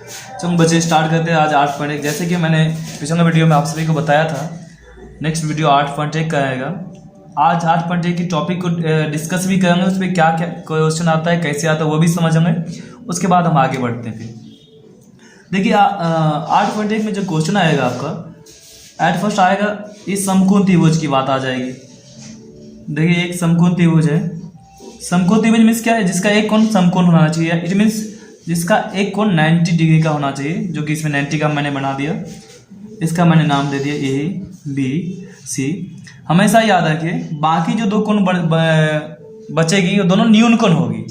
चलो बच्चे स्टार्ट करते हैं आज 8.1। जैसे कि मैंने पिछले वीडियो में आप सभी को बताया था, नेक्स्ट वीडियो 8.1 का आएगा। आज 8.1 की टॉपिक को डिस्कस भी करेंगे, उस पर क्या क्या क्वेश्चन आता है, कैसे आता है वो भी समझेंगे। उसके बाद हम आगे बढ़ते हैं। फिर देखिए 8.1 में जो क्वेश्चन आएगा आपका एट फर्स्ट आएगा, इस समकोण त्रिभुज की बात आ जाएगी। देखिए एक समकोण त्रिभुज है। समकोण त्रिभुज मीन्स क्या है? जिसका एक कोण समकोण होना चाहिए। इट मीन्स जिसका एक कोण 90 डिग्री का होना चाहिए, जो कि इसमें 90 का मैंने बना दिया। इसका मैंने नाम दे दिया ए बी सी। हमेशा याद रखिए बाकी जो दो कोण बचेगी वो दोनों न्यून कोण होगी।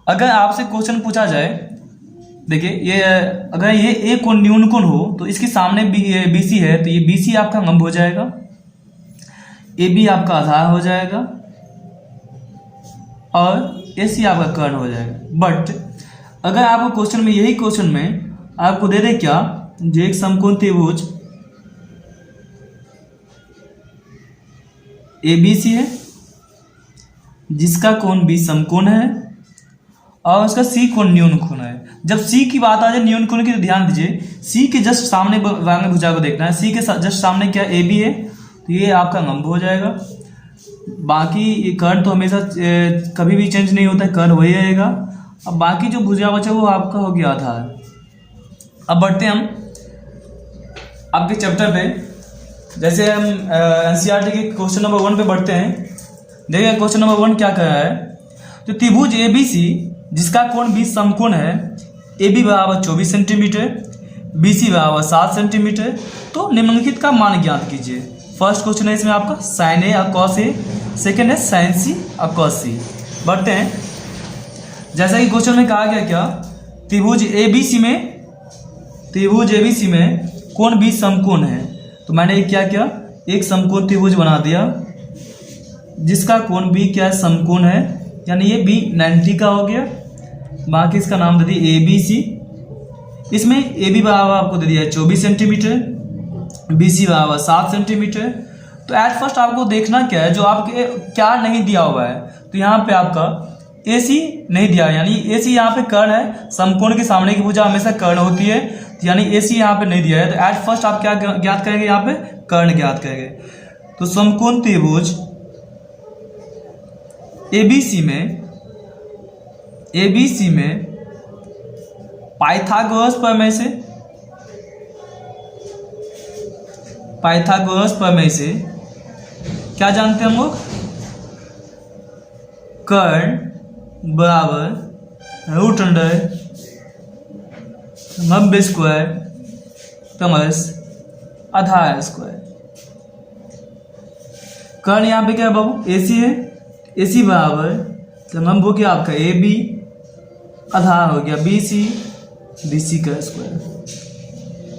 अगर आपसे क्वेश्चन पूछा जाए, देखिए ये अगर ये एक कोण न्यून कोण हो तो इसके सामने बी सी है, तो ये बी सी आपका लंब हो जाएगा, ए बी आपका आधार हो जाएगा और ए सी आपका कर्ण हो जाएगा। बट अगर आपको क्वेश्चन में यही क्वेश्चन में आपको दे दे क्या, जो एक समकोण त्रिभुज ए बी सी है, जिसका कोण बी समकोण है और उसका सी कोण न्यून कोण है। जब सी की बात आ जाए न्यून कोण की, तो ध्यान दीजिए सी के जस्ट सामने वांग भुजा को देखना है। सी के जस्ट सामने क्या ए बी है, तो ये आपका लंब हो जाएगा। बाकी ये कर्ण तो हमेशा कभी भी चेंज नहीं होता है, कर्ण वही रहेगा। अब बाकी जो भुजा बचा वो आपका हो गया आधार। अब बढ़ते हम आपके चैप्टर पे। जैसे हम एनसीईआरटी के क्वेश्चन नंबर 1 पे बढ़ते हैं। देखिए क्वेश्चन नंबर 1 क्या कह रहा है, तो त्रिभुज ए बी सी जिसका कोण बी समकोण है, ए बी बराबर 24 सेंटीमीटर, बी सी बराबर 7 सेंटीमीटर, तो निम्नलिखित का मान ज्ञात कीजिए। फर्स्ट क्वेश्चन है इसमें आपका साइन ए और कॉस ए, सेकेंड है साइन सी और कॉस सी। बढ़ते हैं। जैसा कि क्वेश्चन में कहा गया क्या, त्रिभुज ए बी सी में कोण बी समकोण है, तो मैंने क्या किया, एक समकोण त्रिभुज बना दिया जिसका कोण बी क्या है, समकोण है, यानी ये बी 90 का हो गया। बाकी इसका नाम दे दिया ए बी सी। इसमें ए बी बराबर आपको दे दिया है 24 सेंटीमीटर, बी सी बराबर 7 सेंटीमीटर। तो एट फर्स्ट आपको देखना क्या है, जो आपके क्या नहीं दिया हुआ है, तो यहाँ पे आपका ए सी नहीं दिया, यानी ए सी यहाँ पे कर्ण है। समकोण के सामने की भुजा हमेशा कर्ण होती है, यानी ए सी यहाँ पे नहीं दिया है। तो एट फर्स्ट आप क्या ज्ञात करेंगे, यहाँ पे कर्ण ज्ञात करेंगे। तो समकोण त्रिभुज ए बी सी में पाइथागोरस प्रमेय से क्या जानते हैं हम लोग, कर्ण बराबर रूट अंडर 90 स्क्वायर प्लस आधार स्क्वायर। कर्ण यहाँ पे क्या है बाबू, ए सी है, ए सी बराबर तो लंब हो गया आपका ए बी, आधार हो गया बी सी का स्क्वायर।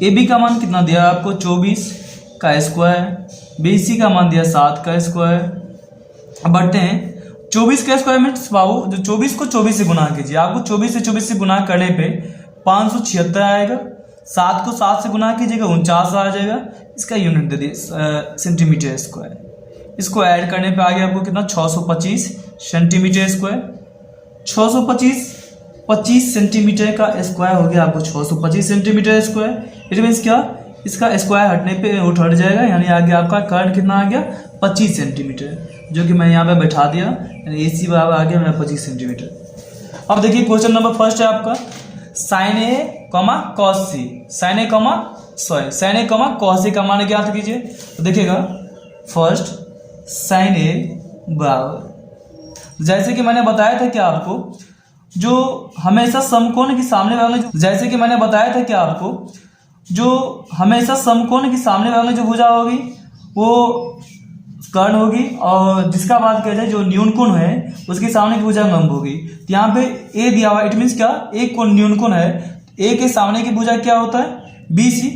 ए बी का मान कितना दिया आपको 24 का स्क्वायर, बी सी का मान दिया 7 का स्क्वायर। अब बढ़ते हैं। 24 का स्क्वायर मीन्स बाबू जो 24 को 24 से गुना कीजिए, आपको 24 से गुना करने पे 576 आएगा। 7 को 7 से गुना कीजिएगा 49 आ जाएगा। इसका यूनिट दे दिए सेंटीमीटर स्क्वायर। इसको ऐड करने पे आ गया आपको कितना, 625 सेंटीमीटर स्क्वायर। 625 सेंटीमीटर का स्क्वायर हो गया आपको 625 सेंटीमीटर स्क्वायर। इट मीन्स क्या, इसका स्क्वायर हटने पे रूट हट जाएगा, यानी आगे आपका कर्ण कितना आ गया 25 सेंटीमीटर, जो कि मैं यहाँ पे बैठा दिया, यानी ए सी बराबर आ गया मेरा 25 सेंटीमीटर। अब देखिए क्वेश्चन नंबर फर्स्ट है आपका साइन ए कॉस सी। साइन ए कॉस सी का मान ज्ञात कीजिए। तो देखिएगा फर्स्ट साइन ए बराबर, जैसे कि मैंने बताया था कि आपको जो हमेशा समकोण के सामने वाले जो भुजा होगी वो कर्ण होगी, और जिसका बात किया जाए जो न्यून कोण है उसके सामने की भुजा लंब होगी। तो यहाँ पे ए दिया हुआ, इट मीन्स क्या, एक कोण न्यून कोण है, ए के सामने की भुजा क्या होता है बी सी।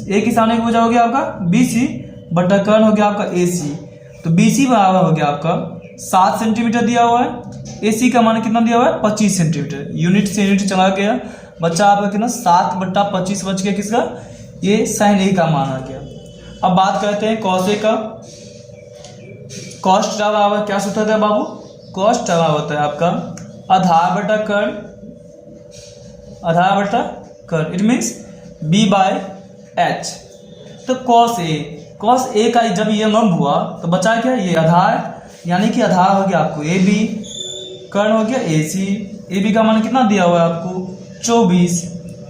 ए के सामने की भुजा हो गया आपका बी सी बटा कर्ण हो गया आपका ए सी। तो बी सी बराबर हो गया आपका 7 सेंटीमीटर दिया हुआ है। ए सी का मान कितना दिया हुआ है 25 सेंटीमीटर। यूनिट से यूनिट चला गया, बच्चा आपका कितना 7/25 बच गया किसका, ये साइन ए का मान आ गया। अब बात करते हैं कॉस ए का। कॉस्ट बराबर क्या सूत्र होता है बाबू, कॉस्ट बराबर होता है आपका आधार बटा कर्ण, आधार बटा कर्ण, इट मीन्स B/H। तो cos A का जब ये लंब हुआ तो बचा क्या, ये आधार, यानी कि आधार हो गया आपको AB, कर्ण हो गया AC। AB का मान कितना दिया हुआ है आपको 24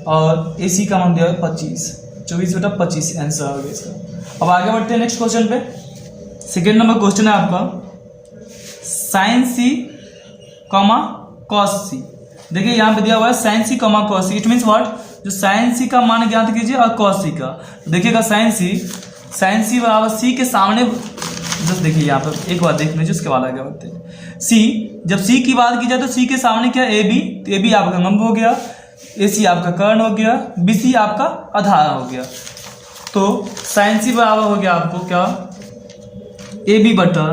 और AC का मान दिया हुआ है 25, 24/25 आंसर हो गया इसका। अब आगे बढ़ते हैं नेक्स्ट क्वेश्चन पे। सेकेंड नंबर क्वेश्चन है आपका sin C, cos C। देखिए यहाँ पे दिया हुआ है sin C, cos C, it means what, जो sin C का मान ज्ञात कीजिए और cos C का। देखिएगा sin C बराबर C के सामने, जस्ट देखिए यहाँ पर एक बार देख लीजिए, उसके बाद आगे बढ़ते हैं। C, जब C की बात की जाए तो C के सामने क्या AB, तो AB आपका लंब हो गया, AC आपका कर्ण हो गया, BC आपका आधार हो गया। तो sin C बराबर हो गया आपको क्या, AB बटा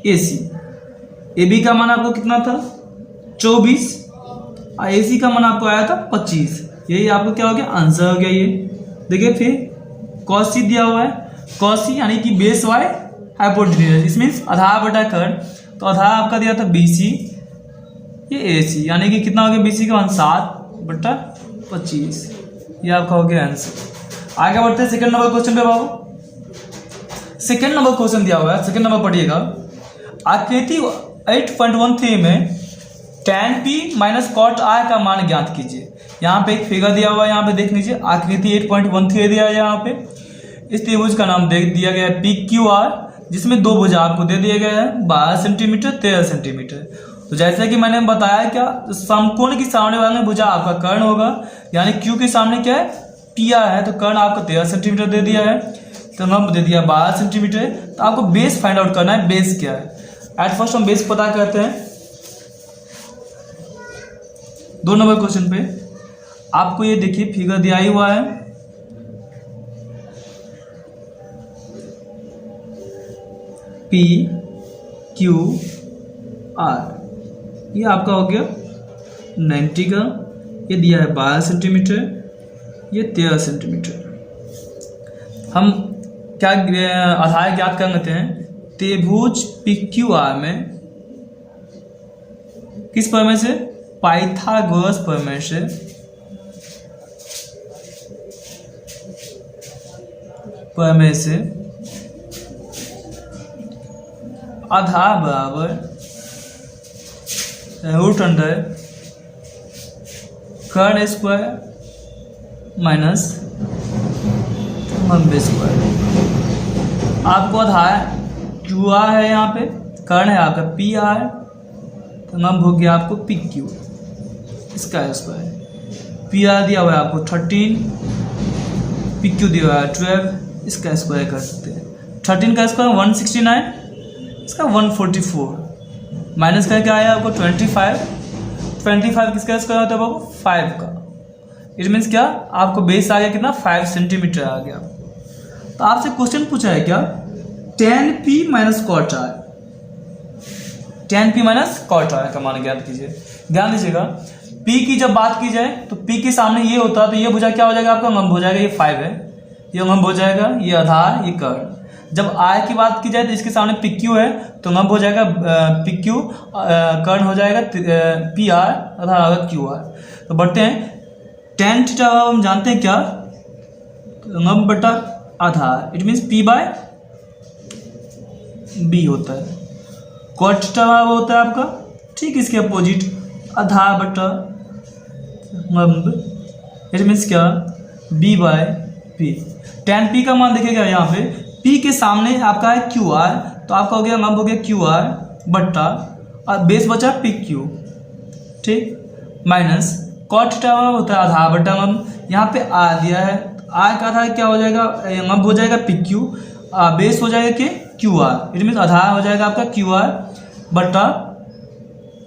AC। AB का मान आपको कितना था 24 और AC का मान आपको आया था 25, यही आपको क्या हो गया आंसर हो गया ये। देखिए फिर cos C दिया हुआ है, cos C यानी कि बेस y हाइपोटेन्यूज, इस मीन्स आधार बटा कर्ण, तो आधार आपका दिया था BC, ये AC, यानी कि कितना हो गया BC का मान 7/25, ये आपका हो गया आंसर। आगे बढ़ते हैं सेकंड नंबर क्वेश्चन पे बाबू। सेकंड नंबर क्वेश्चन दिया हुआ है, सेकंड नंबर पढ़िएगा। आकृति 8.13 में tan P minus cot R का मान ज्ञात कीजिए। यहाँ पे एक फिगर दिया हुआ है, यहाँ पे देख लीजिए, आकृति 8.13 दिया है यहाँ पे। इस त्रिभुज का नाम दिया गया है PQR, जिसमें दो भुजा आपको दे दिया गया है 12 सेंटीमीटर 13 सेंटीमीटर। तो जैसे कि मैंने बताया क्या, समकोण के सामने वाला भुजा आपका कर्ण होगा, यानी Q के सामने क्या है PR है, तो कर्ण आपको 13 सेंटीमीटर दे दिया है, तो हम दे दिया 12 सेंटीमीटर। तो आपको बेस फाइंड आउट करना है, बेस क्या है। एट फर्स्ट हम बेस पता करते हैं। 2 नंबर क्वेश्चन पे आपको ये देखिए फिगर दिया ही हुआ है, PQR, ये आपका हो गया 90 का, ये दिया है 12 सेंटीमीटर, ये 13 सेंटीमीटर। हम क्या आधार ज्ञात कर लेते हैं, त्रिभुज PQR में किस प्रमेय से, पाइथागोरस प्रमेय से, आधार बराबर रूट अंडर कर्ण स्क्वायर माइनस लंब स्क्वायर। आपको आधार QR है, यहाँ पे कर्ण है आपका PR, तो लंब हो गया आपको PQ, इसका स्क्वायर। PR दिया हुआ है आपको 13, PQ दिया हुआ है 12, इसका स्क्वायर कर सकते हैं। 13 का स्क्वायर 169, इसका 144, माइनस करके आया आपको 25, 25 किसका स्क्वायर होता है आपको 5 का, इट मीन्स क्या, आपको बेस आ गया कितना 5 सेंटीमीटर आ गया। तो आपसे क्वेश्चन पूछा है क्या, tan P minus cot R, tan P minus cot R का मान ज्ञात कीजिए। ध्यान दीजिएगा, P की जब बात की जाए तो P के सामने ये होता है, तो ये भुजा क्या हो जाएगा आपका लंब हो जाएगा, ये 5 है, ये लंब हो जाएगा, ये आधार, ये कर्ण। जब I की बात की जाए तो इसके सामने PQ है, तो लंब हो जाएगा PQ, कर्ण हो जाएगा PR, आधार होगा QR। तो बढ़ते हैं, tan थीटा हम जानते हैं क्या, लंब बटा आधार, इट मीन्स P/B होता है। cot थीटा होता है आपका ठीक इसके अपोजिट, आधार बटा लंब, इट मीन्स क्या B/P। tan P का मान देखिएगा यहाँ पे, P के सामने आपका है QR, तो आपका हो गया लंब हो गया QR बट्टा और बेस बचा PQ, ठीक, माइनस cot थीटा होता है आधार बटा लंब, यहाँ पे R दिया है, R का आधार क्या हो जाएगा, लंब हो जाएगा PQ, बेस हो जाएगा कि QR, इट मीन्स आधार हो जाएगा आपका QR बट्टा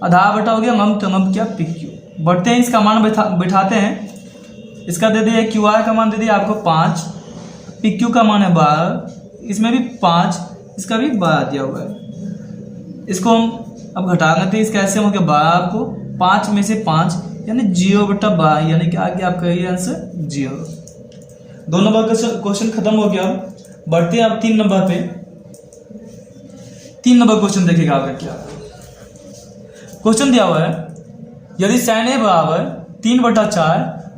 आधार बटा हो गया लंब, तो लंब क्या PQ। बढ़ते हैं, इसका मान बैठाते हैं। इसका दे दिया QR का मान दे दिया आपको 5, PQ का मान है 12, इसमें भी 5, इसका भी 12 दिया हुआ है। इसको हम अब घटा लेते हैं, इसका ऐसे हो गया 12 आपको 5 में से 5 यानी 0/12, यानी कि आगे आपका ये आंसर 0। 2 नंबर का क्वेश्चन खत्म हो गया। बढ़ते हैं अब 3 नंबर पे। 3 नंबर क्वेश्चन देखिएगा आपका क्या क्वेश्चन दिया हुआ है, यदि sin A बराबर 3/4,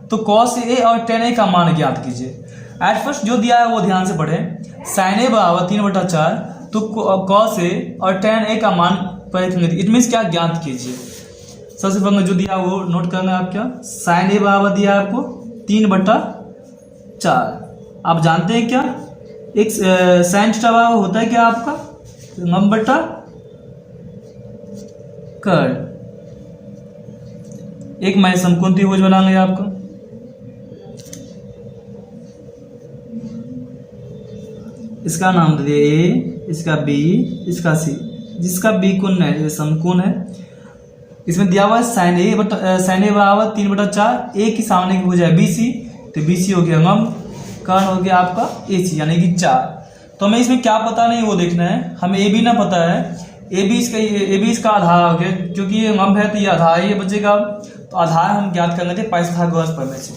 तो cos A और tan A का मान ज्ञात कीजिए। एट फर्स्ट जो दिया है वो ध्यान से पढ़ें। sin A बराबर 3/4, तो cos A और tan A का मान इट मीन्स क्या ज्ञात कीजिए। सबसे पहले जो दिया वो नोट करना है आप क्या, sin A बराबर दिया है आपको 3/4। आप जानते हैं क्या, एक sin थीटा बराबर होता है क्या आपका लंब बटा कर्ल। एक मैं समकोण त्रिभुज बनाएंगे आपको, इसका नाम दे दिया ए, इसका बी, इसका सी। जिसका बी कोण है ये समकोण है। इसमें दिया हुआ है sin A बराबर 3/4, ए की सामने की भुज है BC, तो BC हो गया लंब, कर्ण हो गया आपका AC यानी कि 4। तो हमें इसमें क्या पता नहीं वो देखना है। हमें AB ना पता है, AB इसका आधार हो गया, क्योंकि ये लंब है तो ये आधार ये बचेगा। तो आधार हम ज्ञात करने थे पाइथागोरस प्रमेय से।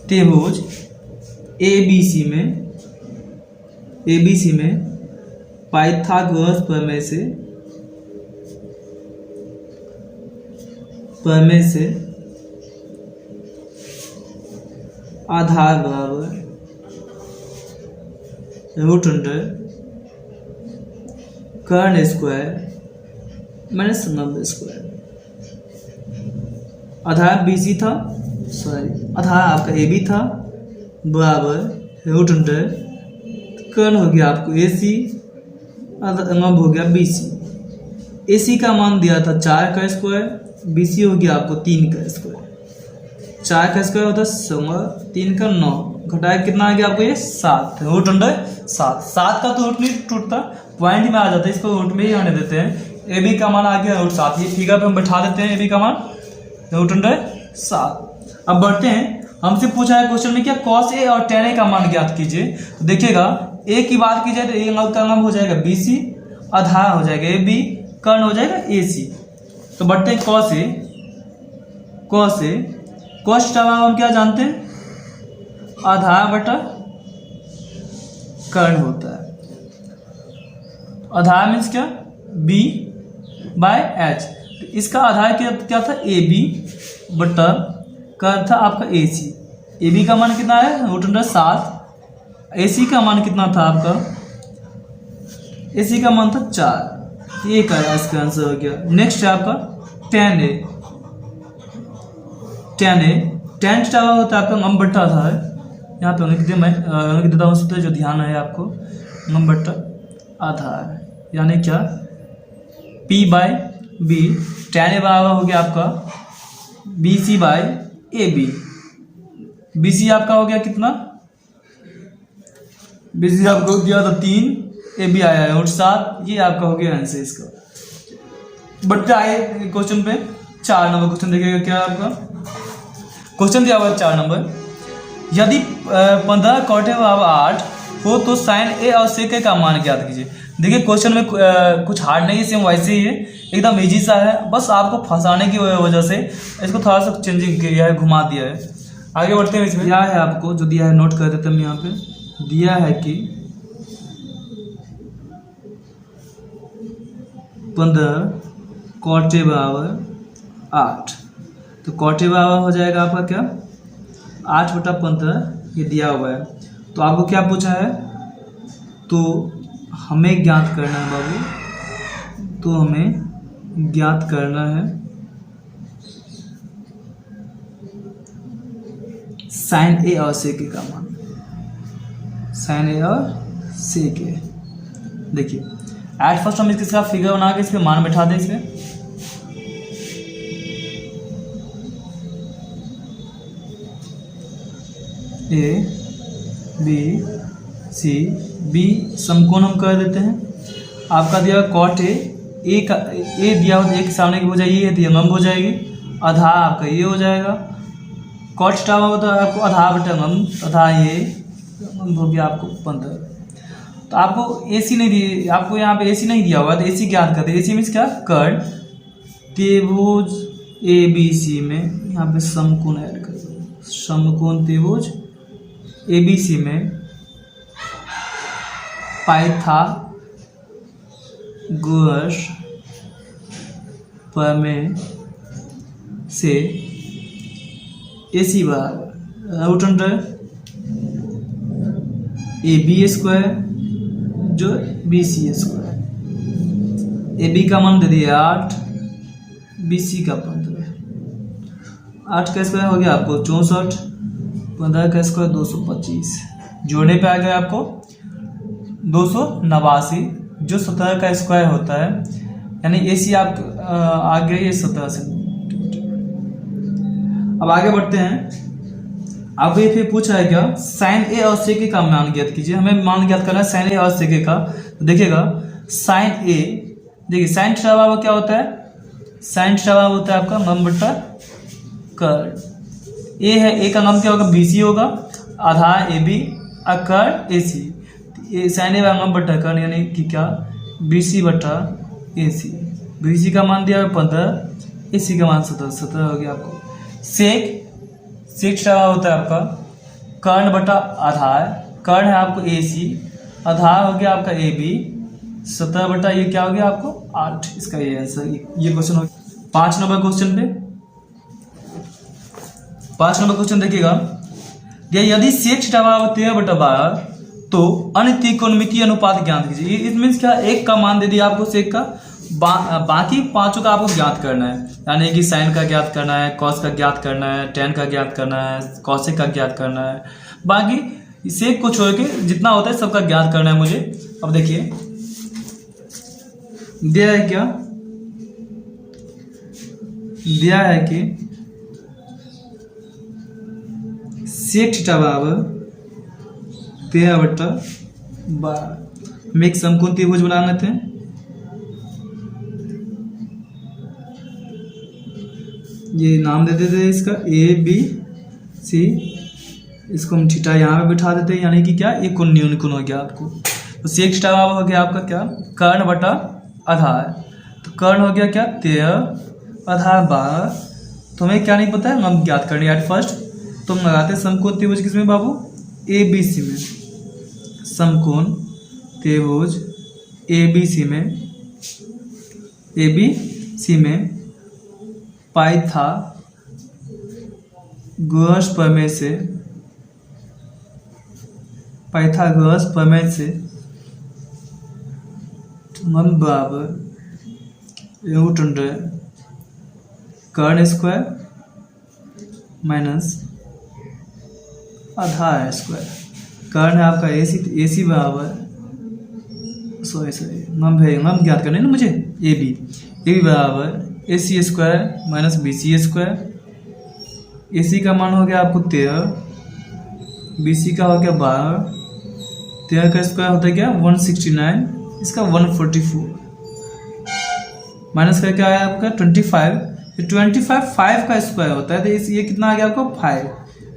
त्रिभुज ABC में पाइथागोरस प्रमेय से आधार बराबर रूट अंडर कर्ण स्क्वायर माइनस लंब स्क्वायर। आधार BC था, आधार आपका AB था, बराबर रूट अंडर कर्ण हो गया आपको AC, लंब हो गया BC। AC का मान दिया था 4 का स्क्वायर, BC हो गया आपको 3 का स्क्वायर। 4 का स्क्वायर होता है 16, 3 का 9, घटाया कितना आ गया आपको ये 7, रूट अंडर 7। 7 का तो रूट नहीं टूटता, पॉइंट में आ जाता है, इसको रूट में ही आने देते हैं। AB का मान आ गया रूट 7, ये फिगर पे हम बैठा देते हैं AB का मान रूट अंडर 7। अब बढ़ते हैं, हमसे पूछा है क्वेश्चन में क्या cos A और tan A का मान ज्ञात कीजिए। तो देखिएगा A की बात की जाए तो A का लंब हो जाएगा BC, आधार हो जाएगा AB, कर्ण हो जाएगा AC। तो बढ़ते हैं cos A cos थीटा हम क्या जानते हैं, आधार बटा कर्ण होता है। आधार मीन्स क्या B/H, तो इसका आधार क्या था AB बटा कर्ण था आपका AC। AB का मान कितना है रूट अंडर 7, AC का मान कितना था आपका, AC का मान था 4, ये का इसका आंसर हो गया। नेक्स्ट है आपका tan A tan थीटा होता है आपका लंब बटा आधार। यहाँ पे मैं देता हूँ जो ध्यान है आपको, लंब बटा आधार यानी क्या P/B। tan A बराबर हो गया आपका BC/AB। BC आपका हो गया कितना, BC आपका हो गया था 3, AB आया है रूट 7, ये आपका हो गया आंसर इसका। बढ़ते आए क्वेश्चन पे, 4 नंबर क्वेश्चन देखिएगा क्या आपका क्वेश्चन दिया हुआ है 4 नंबर। यदि 15 cot A बराबर 8 हो तो sin A और sec A का मान ज्ञात कीजिए। देखिए क्वेश्चन में कुछ हार्ड नहीं है, सेम वैसे ही है, एकदम इजी सा है, बस आपको फंसाने की वजह से इसको थोड़ा सा चेंजिंग किया है, घुमा दिया है। आगे बढ़ते हैं। इसमें क्या है आपको जो दिया है नोट कर देते हैं हम। यहाँ पे दिया है कि 15 cot A बराबर 8, तो cot A बराबर हो जाएगा आपका क्या 8/15, ये दिया हुआ है। तो आपको क्या पूछा है, तो हमें ज्ञात करना है बाबू, तो हमें ज्ञात करना है sin A और sec A का मान। sin A और sec A, देखिए एट फर्स्ट हम इसके साथ फिगर बना के इसके मान बैठा दें। इसमें A B C B समकोण हम कर देते हैं। आपका दिया cot A का A दिया हो, A के सामने की हो जाएगी ये, तो लंब हो जाएगी, आधार आपका ये हो जाएगा। cot थीटा होता है आपको आधार बटा लंब, आधार ये लंब हो गया आपको 15। तो आपको AC नहीं दी, आपको यहाँ पे AC नहीं दिया होगा, तो AC ज्ञात करते हैं। AC मीन्स क्या, कर्ण त्रिभुज ABC में यहाँ पे समकोण ऐड कर दो, समकोण त्रिभुज ABC में पाइथागोरस प्रमेय से AC बराबर रूट अंडर AB स्क्वायर जो BC स्क्वायर। AB का मान दे दिए 8, BC का 15। 8 का स्क्वायर हो गया आपको 64, 15 का स्क्वायर 225, जोड़ने पे आ गया आपको 289, जो 17 का स्क्वायर होता है, यानी AC आप आ गया ये 17 से। अब आगे बढ़ते हैं। अब ये फिर पूछा है क्या, साइन ए और सेक का मान ज्ञात कीजिए। हमें मान ज्ञात करना है साइन ए और सेक का। तो देखिएगा साइन ए, देखिए साइन थीटा बराबर क्या होता है, साइन थीटा बराबर होता है आपका लंब बटा कर्ड। ए है, ए का नाम क्या होगा, BC होगा, आधार AB और कर्ड AC। साइन ए लंब बटा कर्ड यानी कि क्या, BC बटा AC। BC का मान दिया 15, AC का मान 17 हो गया आपको। सेक थीटा होता है आपका कर्ण बटा आधार, कर्ण है आपको AC, आधार हो गया आपका AB, 17 बटा ये क्या हो गया आपको 8। इसका ये आंसर, ये क्वेश्चन हो गया। 5 नंबर क्वेश्चन पे, 5 नंबर क्वेश्चन देखिएगा, यदि सेक थीटा बराबर 13 बटा 12 तो अन्य त्रिकोणमितीय अनुपात ज्ञात कीजिए। इट मीन्स क्या, एक का मान दे दिया आपको सेक का, बाकी पांचों का आपको ज्ञात करना है, यानी कि साइन का ज्ञात करना है, कॉस का ज्ञात करना है, टेन का ज्ञात करना है, कॉसेक का ज्ञात करना है, बाकी सेक को छोड़ के जितना होता है सबका ज्ञात करना है मुझे। अब देखिए दिया है क्या, दिया है कि सेक थीटा बराबर 13 बटा 12 में एक समकोण त्रिभुज बना लेते हैं। ये नाम दे देते हैं इसका ABC, इसको हम थीटा यहाँ पे बिठा देते हैं, यानी कि क्या, ये कोण न्यून कोण हो गया आपको। तो सेक थीटा बराबर हो गया आपका क्या, कर्ण बटा आधार। तो कर्ण हो गया क्या 13, आधार 12। तो हमें क्या नहीं पता है, हम ज्ञात करनी है। एट फर्स्ट तो हम लगाते हैं समकोण त्रिभुज किसमें बाबू, ABC में, समकोण त्रिभुज ABC में पाइथागोरस प्रमेय से हम बराबर रूट अंडर कर्ण स्क्वायर माइनस आधार स्क्वायर। कर्ण है आपका AC बराबर, सॉरी हम ज्ञात करने ना मुझे, AB बराबर AC square minus BC square. AC का मान हो गया आपको 13, BC का हो गया 12, 13 का स्क्वायर होता है क्या 169, इसका 144, माइनस का क्या है आपका 25। 25 5 का स्क्वायर होता है, तो ये कितना आ गया आपको 5।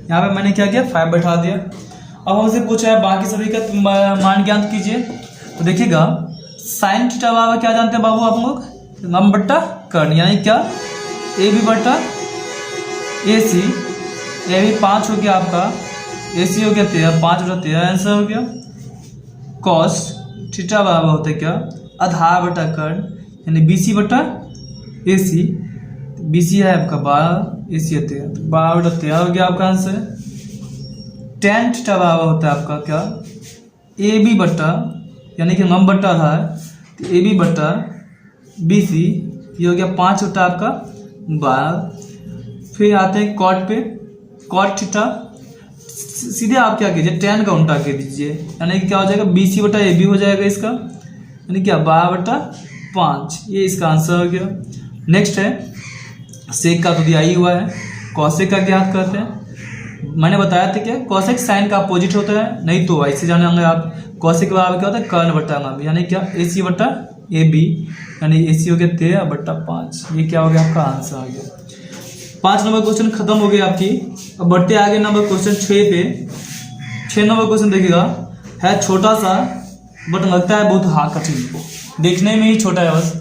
यहाँ पे मैंने क्या किया 5 बैठा दिया। अब हमसे पूछा है बाकी सभी का मान ज्ञात कीजिए। तो देखिएगा साइन थीटा बराबर क्या जानते हैं बाबू आप लोग, लंब बटा कर्ण, यानी क्या AB बटा AC। AB 5 हो गया आपका, AC हो गया 13, 5 बटा 13 आंसर हो गया। कॉस थीटा बराबर होता है क्या, आधार बटा कर्ण, यानी BC बटा AC। BC है आपका 12, AC है 13, तो 12 बटा 13 हो गया आपका आंसर। टेन थीटा बराबर होता है आपका क्या, AB बटा, यानी कि लंब बटा आधार, तो AB बटा BC, ये हो गया 5 बटा आपका 12। फिर आते हैं कॉट पे, कॉट थीटा सीधे आप क्या कीजिए, टेन का उल्टा कर दीजिए, यानी कि क्या हो जाएगा BC बटा AB हो जाएगा इसका, यानी क्या 12 बटा 5, ये इसका आंसर हो गया। नेक्स्ट है सेक का, तो दिया ही हुआ है। कॉसेक का ज्ञात करते हैं, मैंने बताया था क्या, कॉसेक साइन का अपोजिट होता है, नहीं तो ऐसे जाने होंगे आप। कॉसेक बराबर क्या होता है, कर्ण बटा लंब, यानी क्या AC बटा AB, यानी AC हो गया 13 बटा 5, ये क्या हो गया आपका आंसर आ गया। 5 नंबर क्वेश्चन खत्म हो गई आपकी। अब बढ़ते आगे नंबर क्वेश्चन 6 पे। 6 नंबर क्वेश्चन देखिएगा, है छोटा सा बट लगता है बहुत कठिन, देखने में ही छोटा है बस,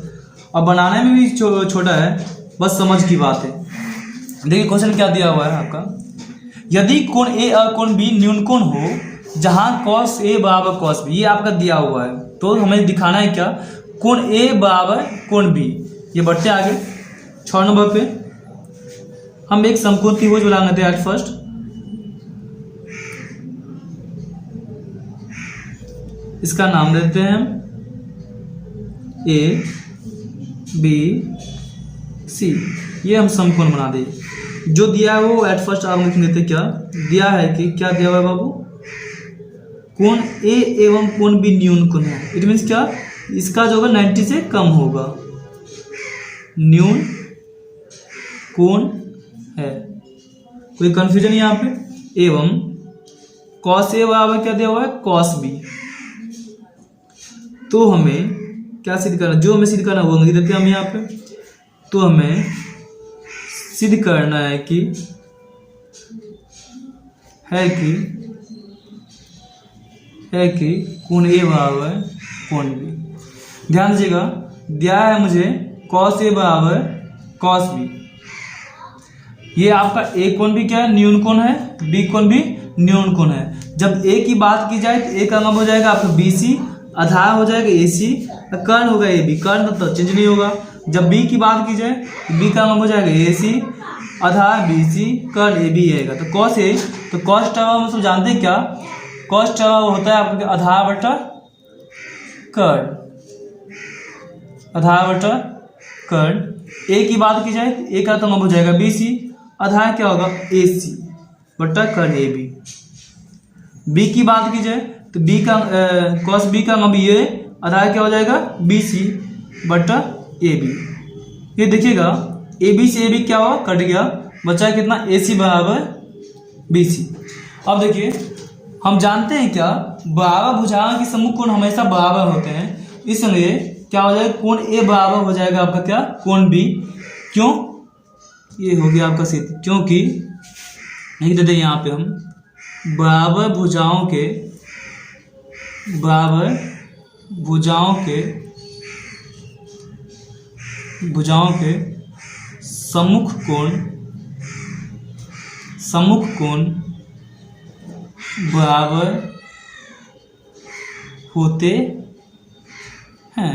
और बनाने में भी छोटा है, बस समझ की बात है। देखिए क्वेश्चन क्या दिया हुआ है आपका, यदि कोण A और कोण B न्यून कोण हो जहां cos A बराबर cos B, ये आपका दिया हुआ है, तो हमें दिखाना है क्या, कोण A बराबर कोण B। ये बढ़ते आगे 6 नंबर पे। हम एक समकोण त्रिभुज बनाएंगे एट फर्स्ट। इसका नाम देते हैं हम ए बी सी। ये हम समकोण बना दें। जो दिया है वो एट फर्स्ट आप लिख देते। क्या दिया है कि क्या दिया हुआ है बाबू, कोण ए एवं कोण बी न्यून कोण है। इट मीन्स क्या, इसका जो होगा 90 से कम होगा, न्यून कोण है। कोई कंफ्यूजन यहाँ पे। एवं कॉस ए बराबर क्या दिया हुआ है, कॉस बी। तो हमें क्या सिद्ध करना, जो हमें सिद्ध करना वो अंग्रेजी देते हैं हम यहाँ पे। तो हमें सिद्ध करना है कि कोण ए बराबर कोण बी। ध्यान दीजिएगा, दिया है मुझे कॉस ए बराबर कॉस बी। ये आपका ए कोण भी क्या है, न्यून कोण है, बी कोण भी न्यून कोण है। जब ए की बात की जाए तो ए का अंग हो जाएगा आपका बी सी, आधार हो जाएगा ए सी, कर्ण होगा ए बी। कर्ण तो चेंज नहीं होगा। जब बी की बात की जाए तो बी का अंग हो जाएगा ए सी, आधार B C, Karna A B आएगा। तो कॉस ए, तो कॉस टर्म हम सब जानते हैं क्या, कॉस टर्म होता है आपका आधार बटा कर्ण, आधार बटा कर्ण। ए की बात की जाए तो ए का तो अंग हो जाएगा बी सी, आधार क्या होगा ए सी बटा कर्ण ए बी। बी की बात की जाए तो बी का कॉस बी का अंग ये, आधार क्या हो जाएगा बी सी बटा ए बी। ये देखिएगा ए बी से ए बी क्या हुआ, कट गया, बचा कितना ए सी बराबर बी सी। अब देखिए हम जानते हैं क्या, बराबर भुजाओं के सम्मुख कोण हमेशा बराबर होते हैं, इसलिए क्या हो जाएगा, कोण ए बराबर हो जाएगा आपका क्या, कोण बी। क्यों, ये हो गया आपका सिद्ध, क्योंकि लिख देते हैं यहाँ पे हम बराबर भुजाओं के सम्मुख कोण बराबर होते हैं।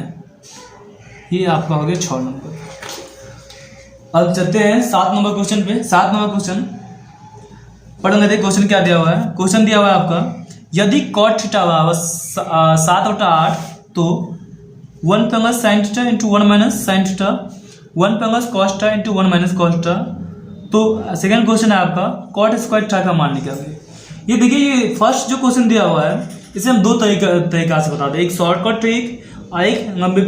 ये आपका हो गया 6 नंबर। अब चलते हैं 7 नंबर क्वेश्चन पे। 7 नंबर क्वेश्चन पढ़ लेते हैं। क्वेश्चन क्या दिया हुआ है, क्वेश्चन दिया हुआ है आपका, यदि cot थीटा बराबर 7/8 तो 1 plus sine theta into 1 minus sine theta, 1 plus cos theta into 1 minus cos theta. तो सेकंड क्वेश्चन है आपका कॉट स्क्वायर थीटा का मान निकालिए। ये देखिए, ये फर्स्ट जो क्वेश्चन दिया हुआ है इसे हम दो तरीका से बता दें, एक शॉर्टकट ट्रिक और एक लंबी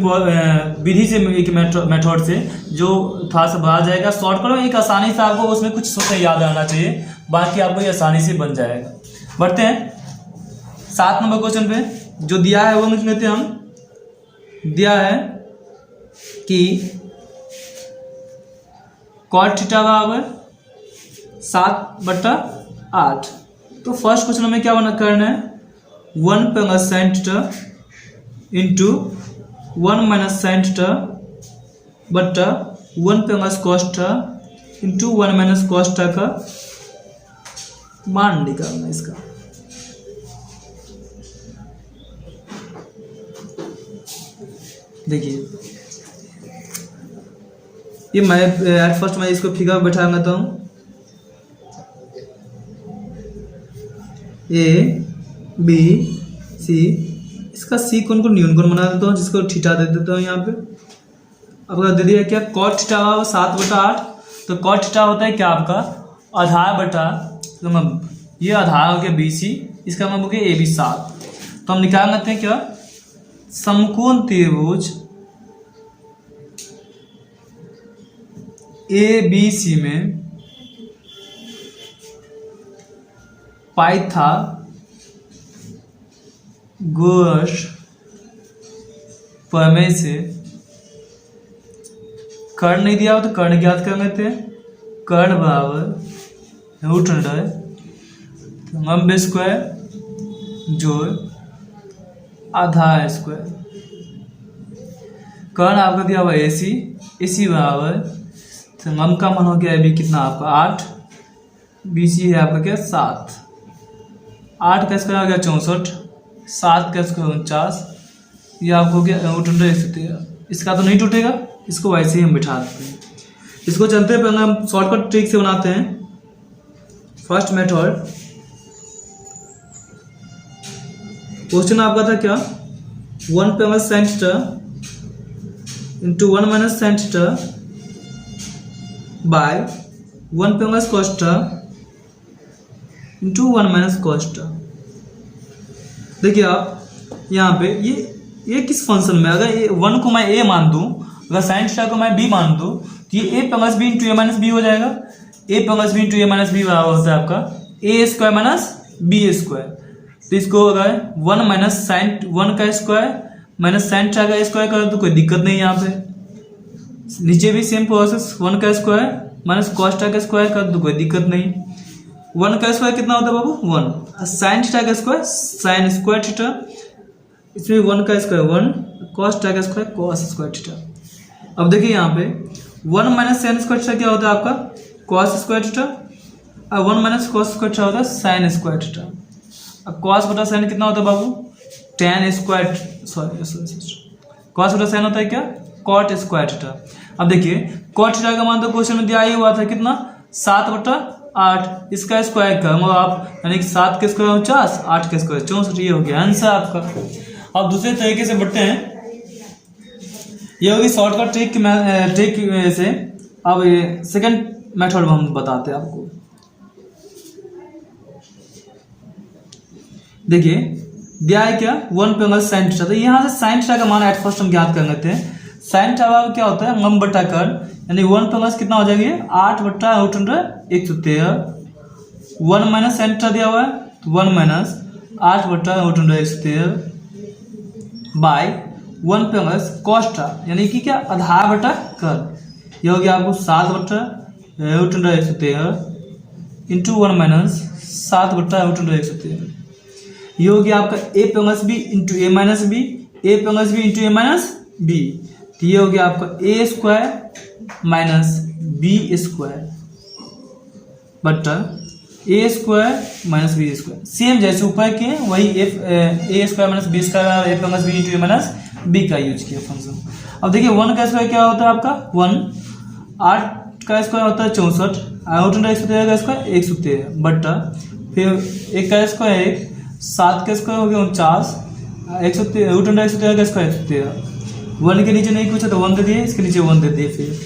विधि से, एक मेथड से जो थोड़ा सा बढ़ा जाएगा। शॉर्टकट में एक आसानी से आपको उसमें कुछ सोचना याद रहना चाहिए, बाकी आपको ये आसानी से बन जाएगा। बढ़ते हैं 7 नंबर क्वेश्चन पे। जो दिया है वो लिख लेते हैं हम। दिया है कि कॉट थीटा बराबर 7/8। तो फर्स्ट क्वेश्चन में क्या करना है, 1 plus sine theta into 1 minus sine theta बट्टा 1 plus cos theta into 1 minus cos theta का मान निकालना इसका। देखिए ये मैं एट फर्स्ट मैं इसको फिगर बैठा लेता हूँ। ए बी सी, इसका सी कोण को न्यून कोण बना देता हूँ, जिसको थीटा दे देता हूँ यहाँ पे। अब दे दिया क्या, कॉट थीटा 7/8। तो कॉट थीटा होता है क्या आपका आधार बटा, तो ये आधार हो गया बी सी, इसका मतलब हो गया ए बी 7। तो हम निकाल लेते हैं क्या, समकोण त्रिभुज ए बी सी में पाइथागोरस प्रमेय से कर्ण नहीं दिया हो तो कर्ण ज्ञात कर लेते हैं। कर्ण बराबर रूट अंडर लंब स्क्वायर जोड़ आधार स्क्वायर। कर्ण आपका दिया हुआ ए सी बराबर, तो लंब का मान हो गया अभी कितना आपका 8, बी सी है आपका क्या 7, 8 का स्क्वायर हो गया 64, 7 का स्क्वायर 49, ये आपको हो गया रूट अंडर 113। इसका तो नहीं टूटेगा, इसको वैसे ही हम बिठा देते हैं। इसको चलते पे हम शॉर्टकट ट्रिक से बनाते हैं। फर्स्ट मेथड, क्वेश्चन आपका था क्या, 1 पे sin theta into 1 minus sin theta by 1 पे cos theta into 1 minus cos theta. देखिए आप यहाँ पे ये किस फंक्शन में, अगर ये 1 को मैं a मान दूं, अगर sin थीटा को मैं b मान दूं, तो ये a plus B into A minus B हो जाएगा। a plus B into A minus B बराबर होता है आपका a square minus B square. तो इसको अगर 1 माइनस साइन 1 का स्क्वायर माइनस साइन थीटा का स्क्वायर कर तो कोई दिक्कत नहीं है यहाँ पे। नीचे भी सेम प्रोसेस, 1 का स्क्वायर माइनस कॉस थीटा का स्क्वायर कर तो कोई दिक्कत नहीं। 1 का स्क्वायर कितना होता है बाबू, 1। साइन थीटा का स्क्वायर साइन स्क्वायर थीटा, इसमें 1 का स्क्वायर 1, कॉस थीटा का स्क्वायर कॉस स्क्वायर थीटा। अब देखिए यहाँ पे 1 माइनस साइन स्क्वायर थीटा क्या होता है आपका, कॉस स्क्वायर थीटा, और 1 माइनस कॉस स्क्वायर थीटा होता है साइन स्क्वायर थीटा। अब कॉस बटा साइन कितना होता है बाबू, tan स्क्वायर, कॉस बटा साइन होता है क्या, कॉट स्क्वायर थीटा। अब देखिए कॉट थीटा का मान तो क्वेश्चन में दिया ही हुआ था कितना, 7/8, इसका स्क्वायर करो आप, यानी कि 7 के स्क्वायर 49, 8 के स्क्वायर 64, ये हो गया आंसर आपका। अब दूसरे तरीके से बढ़ते हैं, ये होगी शॉर्टकट ट्रिक से। अब सेकंड मेथड हम बताते हैं आपको। देखिए दिया है क्या, 1 पे साइन थीटा, तो यहाँ से साइन थीटा का मान एट फर्स्ट हम ज्ञात कर लेते हैं। साइन थीटा क्या होता है, हम बटा कर, यानी 1 पे कितना हो जाएगी 8/√113। 1 माइनस साइन थीटा दिया हुआ है, 1 माइनस 8/√113 बाय 1 पे कॉस थीटा, यानी कि क्या आधा बटा कर, ये हो गया आपको 7/√113 इंटू 1 माइनस 7/√113। ये हो गया आपका a plus B into A minus B, A plus B into A minus B. तो ये हो गया आपका a square minus B square बटा a square minus B square. Same जैसे ऊपर के वही a square minus B square, A plus B into A minus B का यूज किया फंक्शन। अब देखिए 1 का स्क्वायर क्या होता है आपका 1, 8 का स्क्वायर होता है 64, √113 का स्क्वायर 113 बटा फिर 1 का स्क्वायर 1, 7 का स्क्वायर हो गया 49, 113 का स्क्वायर 113। 1 के नीचे नहीं पूछा तो 1 दे दिए, इसके नीचे 1 दे दिए। फिर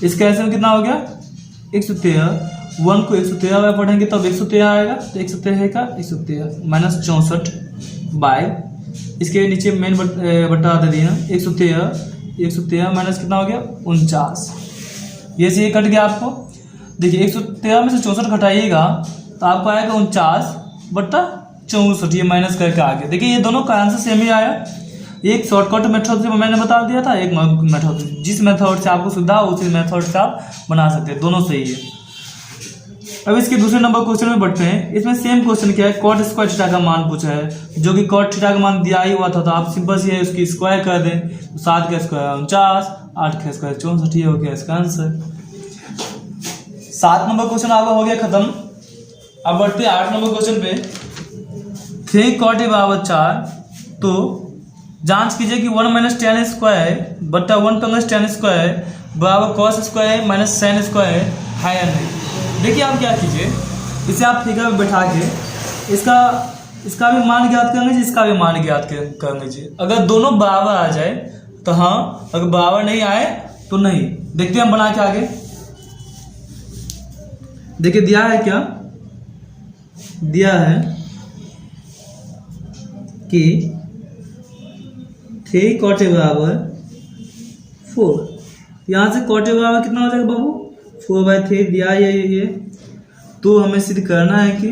इसके ऐसे में कितना हो गया 113, 1 को 113 में पढ़ेंगे तब 113 आएगा, तो 113 का 113 माइनस 64 बाय, इसके नीचे मेन बटा दे दिए ना 113 माइनस कितना हो गया 49। ये से ये कट गया आपको। देखिए 113 में से 64 घटाइएगा तो आपको आएगा 49/64, ये माइनस करके आ गया। देखिए ये दोनों का आंसर सेम ही आया। एक शॉर्टकट मेथड से मैंने बता दिया था, एक मेथड जिस मेथड से आपको सुविधा हो उसी मेथड से आप बना सकते हैं, दोनों सही है। अब इसके दूसरे नंबर क्वेश्चन में बढ़ते हैं। इसमें सेम क्वेश्चन क्या है, कॉट स्क्वायर थीटा का मान पूछा है, जो कि कॉट थीटा का मान दिया ही हुआ था, तो आप सिंपल से उसकी स्क्वायर कर दें, 7 का स्क्वायर 49, 8 का स्क्वायर 64, ये हो गया इसका आंसर। 7 नंबर क्वेश्चन आपका हो गया खत्म। अब बढ़ते हैं 8 नंबर क्वेश्चन पे। 3 cot a बराबर 4, तो जांच कीजिए कि 1 माइनस tan स्क्वायर बटा 1 प्लस tan स्क्वायर बराबर cos square minus sine square है या नहीं। देखिए आप क्या कीजिए, इसे आप फिगर में बैठा के इसका भी मान ज्ञात कर लीजिए, इसका भी मान ज्ञात कर लीजिए। अगर दोनों बराबर आ जाए तो हाँ, अगर बराबर नहीं आए तो नहीं। देखते हैं हम बना के आगे। देखिए दिया है क्या, दिया है कि 3 cot a बराबर 4, यहाँ से cot a बराबर कितना हो जाएगा बाबू 4/3 दिया है ये। तो हमें सिद्ध करना है कि,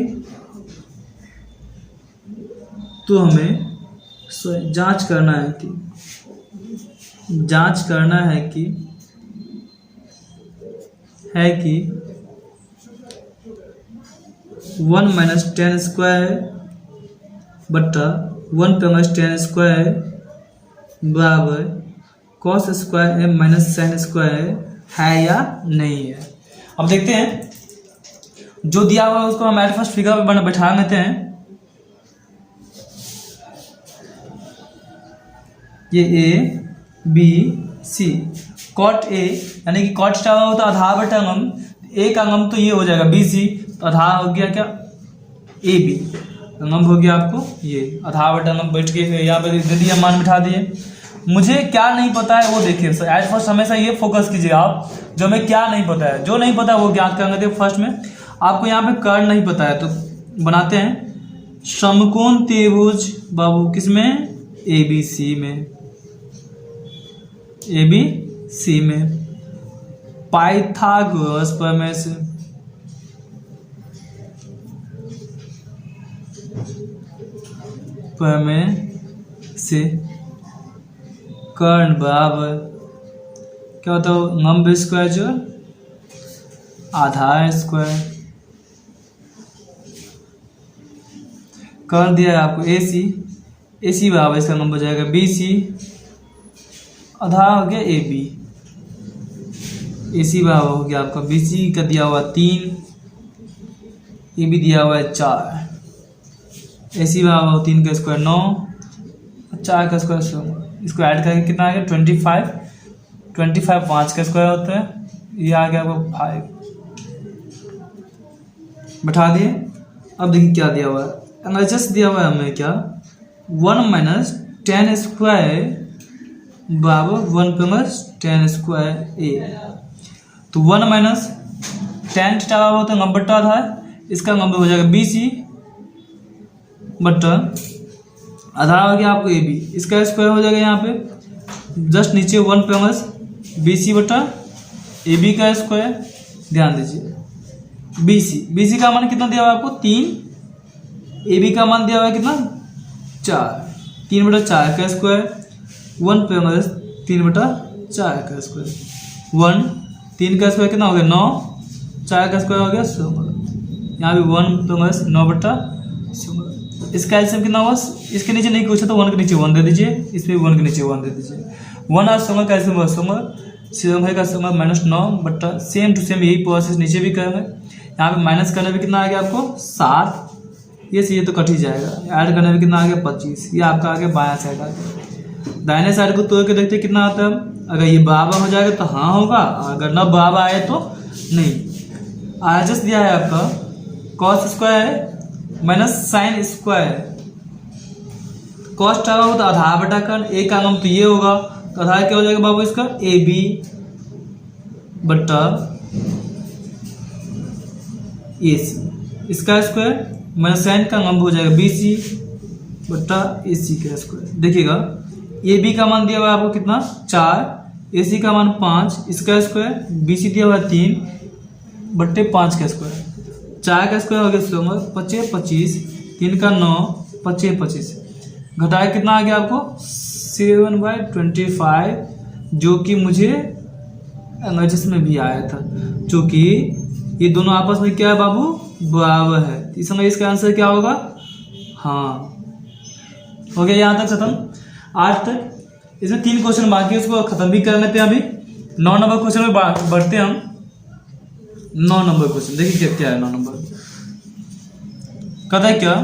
तो हमें जांच करना है कि 1 माइनस tan स्क्वायर बटा 1 प्लस tan स्क्वायर बराबर cos square minus sine square है या नहीं है। अब देखते हैं, जो दिया हुआ है उसको हम एट फर्स्ट फिगर में बैठा लेते हैं। ये A B C, cot A यानी कि कॉट स्टार होता है आधार बटा अंगम, ए का अंगम तो ये हो जाएगा बी सी, तो आधार हो गया क्या ए बी, अंगम हो गया आपको ये आधार बटा अंगम। बैठ के यहाँ पे दे दिया मान बिठा दिए। मुझे क्या नहीं पता है वो देखिए एट फर्स्ट हमेशा ये फोकस कीजिए आप, जो हमें क्या नहीं पता है, जो नहीं पता है वो ज्ञात करेंगे। फर्स्ट में आपको यहाँ पे कर्ण नहीं पता है तो बनाते हैं समकोण त्रिभुज बाबू किसमें ए बी सी में, ए बी सी में पाइथागोरस प्रमेय से, प्रमेय से कर्ण बराबर क्या होता है लंब स्क्वायर जो आधार स्क्वायर, कर्ण दिया है आपको ए सी बराबर इसका लंब हो जाएगा बी सी, आधार हो गया ए बी, ए सी बराबर हो गया आपका बी सी का दिया हुआ 3, ए बी दिया हुआ है 4, ए सी बराबर 3 का स्क्वायर 9, 4 का स्क्वायर 16, इसको ऐड करके कितना आ गया 25, 5 का स्क्वायर होता है, ये आ गया आपको 5 बैठा दिए। अब देखिए क्या दिया हुआ है, एलएचएस दिया हुआ है हमें क्या 1 माइनस 10 स्क्वायर बराबर 1 प्लस 10 स्क्वायर ए, तो 1 माइनस 10 थीटा होता है नंबर बट्टा था, इसका नंबर हो जाएगा बी सी बट्टा आधार हो गया आपको ए बी, इसका स्क्वायर हो जाएगा यहाँ पे जस्ट नीचे 1 प्लस बी सी बट्टा ए बी का स्क्वायर। ध्यान दीजिए बी सी का मान कितना दिया हुआ है आपको 3, ए बी का मान दिया हुआ है कितना 4, 3 बटा 4 का स्क्वायर 1 प्लस 3 बटा 4 का स्क्वायर 1, 3 का स्क्वायर कितना हो गया 9, 4 का स्क्वायर हो गया 16, यहाँ भी 1 प्लस 9 बटा 16। इसका एलसीएम कितना हुआ, इसके नीचे नहीं पूछा तो 1 के नीचे 1 दे दीजिए, इसमें 1 के नीचे 1 दे दीजिए। 1 और 16 का एलसीएम हुआ 16 का 16 माइनस 9 बट्टा सेम टू सेम यही प्रोसेस नीचे भी करेंगे। यहाँ पे माइनस करने में कितना आ गया आपको 7, ये तो कट ही जाएगा, ऐड करने में कितना आ गया 25, ये आपका आ गया बायां साइड आ गया। दाहिने साइड को तोड़ के देखते कितना आता है, अगर ये बराबर हो जाएगा तो हाँ होगा, अगर न बराबर आए तो नहीं। आरएचएस दिया है आपका cos square minus sine square, cost आएगा तो आधार बटा कर्ण, ए का अंगम तो ये होगा, तो आधार क्या हो जाएगा बाबू इसका ए बी बट्टा ए सी, इसका स्क्वायर माइनस साइन का अंगम हो जाएगा बी सी बट्टा ए सी का स्क्वायर। देखिएगा ए बी का मान दिया हुआ है आपको कितना 4, ए सी का मान 5, इसका स्क्वायर बी सी दिया हुआ है 3 बट्टे 5 का स्क्वायर, 4 का स्क्वायर हो गया 16, 25 25, 3 का 9, 25 25, घटाया कितना आ गया आपको 7/25, जो कि मुझे एलएचएस में भी आया था, क्योंकि ये दोनों आपस में क्या है बाबू बराबर है, इसमें इसका आंसर क्या होगा हाँ। हो गया यहाँ तक खत्म, आज तक इसमें 3 क्वेश्चन बाकी है, उसको खत्म भी कर लेते हैं। अभी 9 नंबर क्वेश्चन में बढ़ते हैं हम। 9 नंबर क्वेश्चन देखिए क्या है। 9 नंबर कहता है क्या,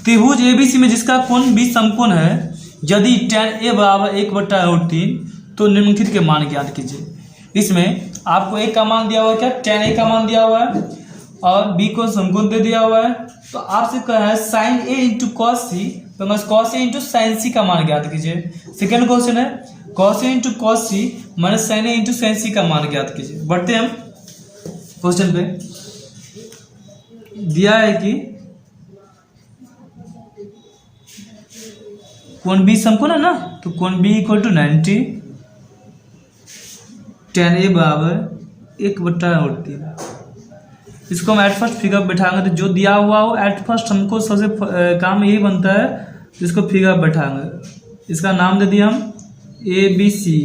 त्रिभुज एबीसी में जिसका कोण बी समकोण है, यदि tan ए बराबर 1/√3 तो निम्नलिखित के मान ज्ञात कीजिए। इसमें आपको ए का मान दिया हुआ है क्या, tan ए का मान दिया हुआ है और बी को समकोण दे दिया हुआ है, तो आपसे कहा है sine A into cos C plus cos A into sine C का मान ज्ञात कीजिए। सेकेंड क्वेश्चन है cos A into cos C minus sine A into sine C का मान ज्ञात कीजिए। बढ़ते हैं हम क्वेश्चन पे। दिया है कि कोण बी समकोण है ना, तो कोण बी इक्वल टू 90, tan ए बराबर 1/√3। इसको हम एट फर्स्ट फिगर बैठाएंगे, तो जो दिया हुआ हो एट फर्स्ट हमको सबसे काम यही बनता है, इसको फिगर बैठाएंगे। इसका नाम दे दिया हम ए बी सी,